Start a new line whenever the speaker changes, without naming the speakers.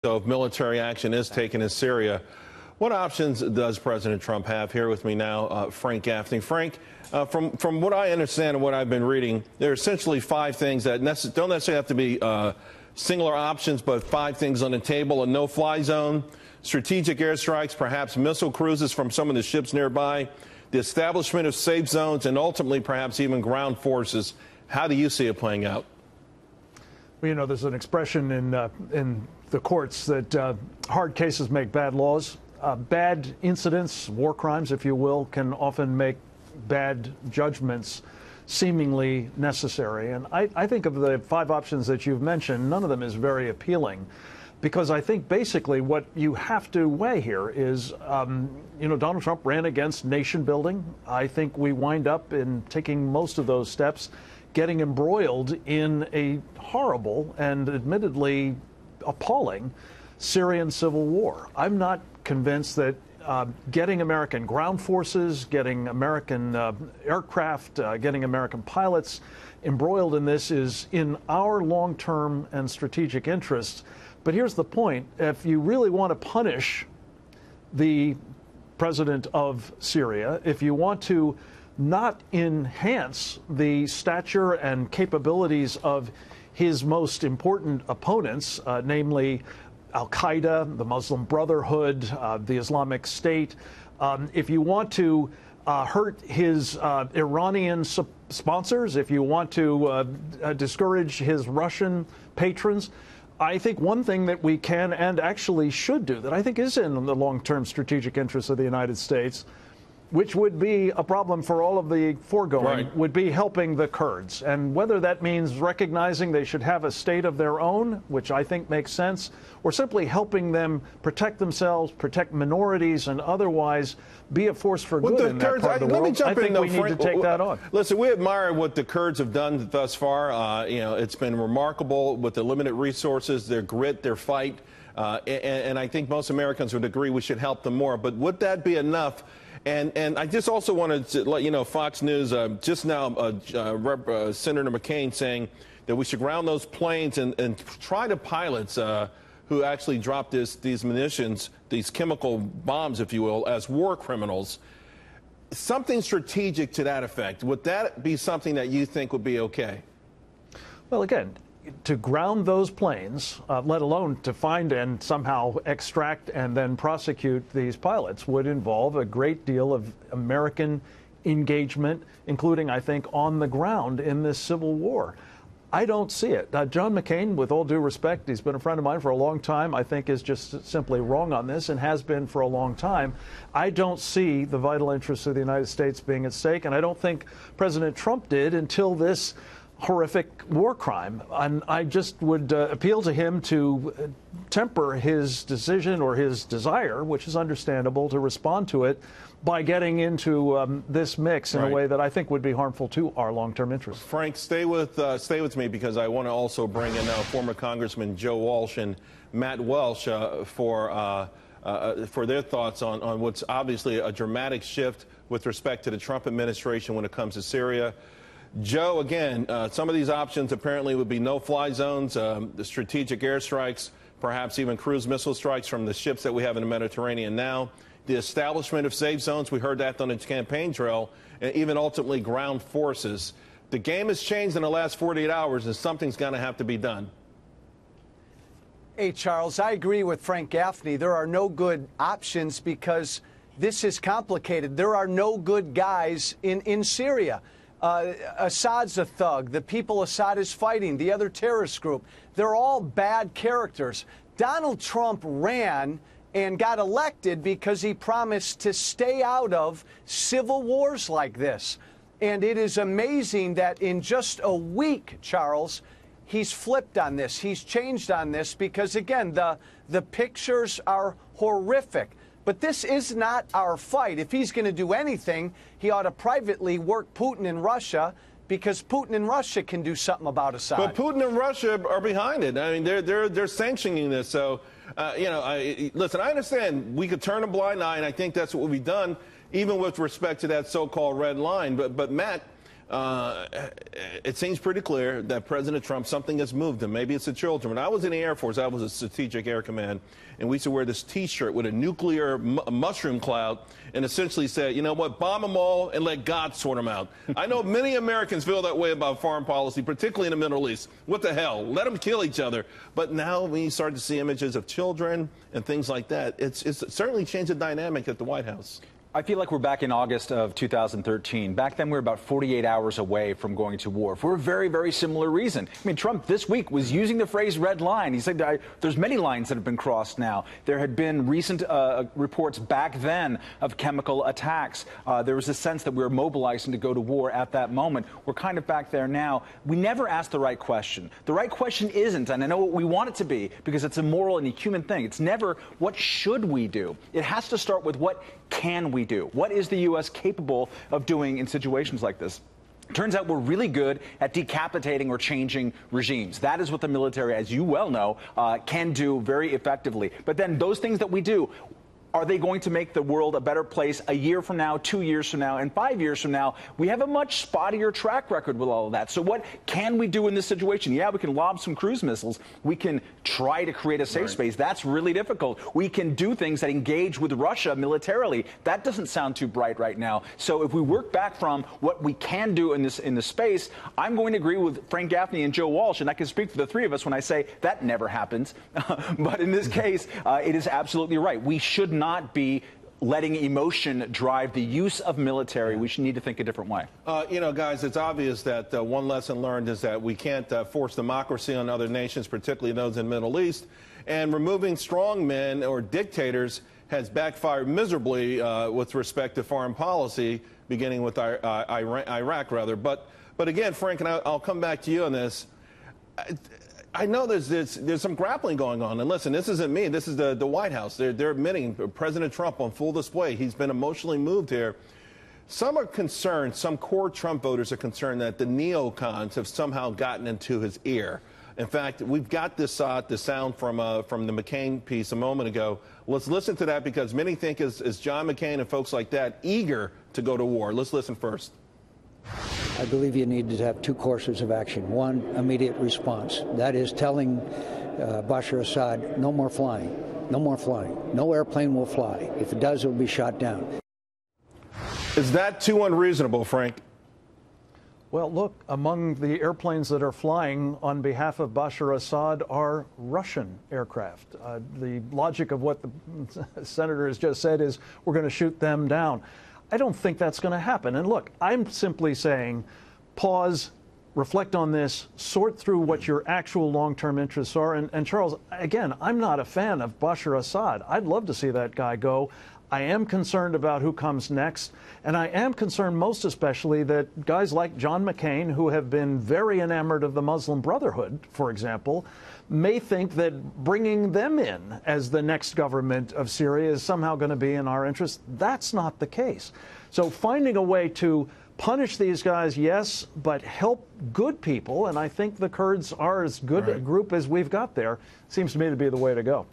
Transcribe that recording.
So if military action is taken in Syria, what options does President Trump have? Here with me now, Frank Gaffney. Frank, from what I understand and what I've been reading, there are essentially 5 things that don't necessarily have to be singular options, but 5 things on the table: a no-fly zone, strategic airstrikes, perhaps missile cruises from some of the ships nearby, the establishment of safe zones, and ultimately perhaps even ground forces. How do you see it playing out?
Well, you know, there's an expression in the courts that hard cases make bad laws. Bad incidents, war crimes, if you will, can often make bad judgments seemingly necessary. And I think of the 5 options that you've mentioned, none of them is very appealing, because I think basically what you have to weigh here is, you know, Donald Trump ran against nation building. I think we wind up in taking most of those steps getting embroiled in a horrible and admittedly appalling Syrian civil war. I'm not convinced that getting American ground forces, getting American aircraft, getting American pilots embroiled in this is in our long-term and strategic interests. But here's the point. If you really want to punish the president of Syria, if you want to not enhance the stature and capabilities of his most important opponents, namely Al-Qaeda, the Muslim Brotherhood, the Islamic State, if you want to hurt his Iranian sponsors, if you want to discourage his Russian patrons, I think one thing that we can and actually should do that I think is in the long-term strategic interests of the United States, which would be a problem for all of the foregoing, right, would be helping the Kurds. And whether that means recognizing they should have a state of their own, which I think makes sense, or simply helping them protect themselves, protect minorities, and otherwise be a force for good in that part of the world, I think we need to take that on.
Listen, we admire what the Kurds have done thus far. You know, it's been remarkable with the limited resources, their grit, their fight. And I think most Americans would agree we should help them more. But would that be enough? And I just also wanted to let you know, Fox News just now, Senator McCain saying that we should ground those planes and try to pilots who actually dropped these munitions, these chemical bombs, if you will, as war criminals. Something strategic to that effect. Would that be something that you think would be okay?
Well, again, to ground those planes, let alone to find and somehow extract and then prosecute these pilots, would involve a great deal of American engagement, including, I think, on the ground in this civil war. I don't see it. John McCain, with all due respect, he's been a friend of mine for a long time, I think is just simply wrong on this and has been for a long time. I don't see the vital interests of the United States being at stake, and I don't think President Trump did until this horrific war crime. And I just would appeal to him to temper his decision or his desire, which is understandable, to respond to it by getting into this mix in a way that I think would be harmful to our long-term interests.
Frank, stay with me, because I want to also bring in former Congressman Joe Walsh and Matt Welch for their thoughts on what's obviously a dramatic shift with respect to the Trump administration when it comes to Syria. Joe, again, some of these options apparently would be no-fly zones, the strategic airstrikes, perhaps even cruise missile strikes from the ships that we have in the Mediterranean now, the establishment of safe zones, we heard that on the campaign trail, and even ultimately ground forces. The game has changed in the last 48 hours, and something's going to have to be done.
Hey, Charles, I agree with Frank Gaffney. There are no good options because this is complicated. There are no good guys in Syria. Assad's a thug. The people Assad is fighting, the other terrorist group, they're all bad characters. Donald Trump ran and got elected because he promised to stay out of civil wars like this. And it is amazing that in just a week, Charles, he's flipped on this. He's changed on this because, again, the pictures are horrific. But this is not our fight. If he's going to do anything, he ought to privately work Putin in Russia, because Putin and Russia can do something about Assad.
But Putin and Russia are behind it. I mean, they're sanctioning this. So, you know, listen, I understand we could turn a blind eye, and I think that's what we've done, even with respect to that so-called red line. But Matt, it seems pretty clear that President Trump, something has moved him. Maybe it's the children. When I was in the Air Force, I was a Strategic Air Command, and we used to wear this T-shirt with a nuclear mushroom cloud and essentially said, you know what, bomb them all and let God sort them out. I know many Americans feel that way about foreign policy, particularly in the Middle East. What the hell? Let them kill each other. But now when you start to see images of children and things like that, it's certainly changed the dynamic at the White House.
I feel like we're back in August of 2013. Back then, we were about 48 hours away from going to war for a very, very similar reason. I mean, Trump this week was using the phrase red line. He said there's many lines that have been crossed now. There had been recent reports back then of chemical attacks. There was a sense that we were mobilizing to go to war at that moment. We're kind of back there now. We never asked the right question. The right question isn't, and I know what we want it to be, because it's a moral and a human thing. It's never what should we do. It has to start with what can we do? What is the U.S. capable of doing in situations like this? Turns out we're really good at decapitating or changing regimes. That is what the military, as you well know, can do very effectively. But then those things that we do, are they going to make the world a better place a year from now, 2 years from now, and 5 years from now? We have a much spottier track record with all of that. So what can we do in this situation? Yeah, we can lob some cruise missiles. We can try to create a safe space. That's really difficult. We can do things that engage with Russia militarily. That doesn't sound too bright right now. So if we work back from what we can do in this space, I'm going to agree with Frank Gaffney and Joe Walsh, and I can speak for the three of us when I say that never happens. But in this case, it is absolutely right. We should not be letting emotion drive the use of military. We should need to think a different way.
You know, guys, it's obvious that one lesson learned is that we can't force democracy on other nations, particularly those in the Middle East. And removing strong men or dictators has backfired miserably with respect to foreign policy, beginning with Iraq, rather. But again, Frank, and I'll come back to you on this. I know there's some grappling going on. And listen, this isn't me. This is the White House. They're admitting President Trump on full display. He's been emotionally moved here. Some are concerned, some core Trump voters are concerned that the neocons have somehow gotten into his ear. In fact, we've got the sound from the McCain piece a moment ago. Let's listen to that, because many think is John McCain and folks like that eager to go to war. Let's listen first.
I believe you need to have two courses of action. One, immediate response. That is telling Bashar Assad, no more flying, no more flying. No airplane will fly. If it does, it will be shot down.
Is that too unreasonable, Frank?
Well, look, among the airplanes that are flying on behalf of Bashar Assad are Russian aircraft. The logic of what the senator has just said is we're going to shoot them down. I don't think that's going to happen. And look, I'm simply saying pause, reflect on this, sort through what your actual long-term interests are. And Charles, again, I'm not a fan of Bashar Assad. I'd love to see that guy go. I am concerned about who comes next, and I am concerned most especially that guys like John McCain, who have been very enamored of the Muslim Brotherhood, for example, may think that bringing them in as the next government of Syria is somehow going to be in our interest. That's not the case. So finding a way to punish these guys, yes, but help good people, and I think the Kurds are as good a group as we've got there, seems to me to be the way to go.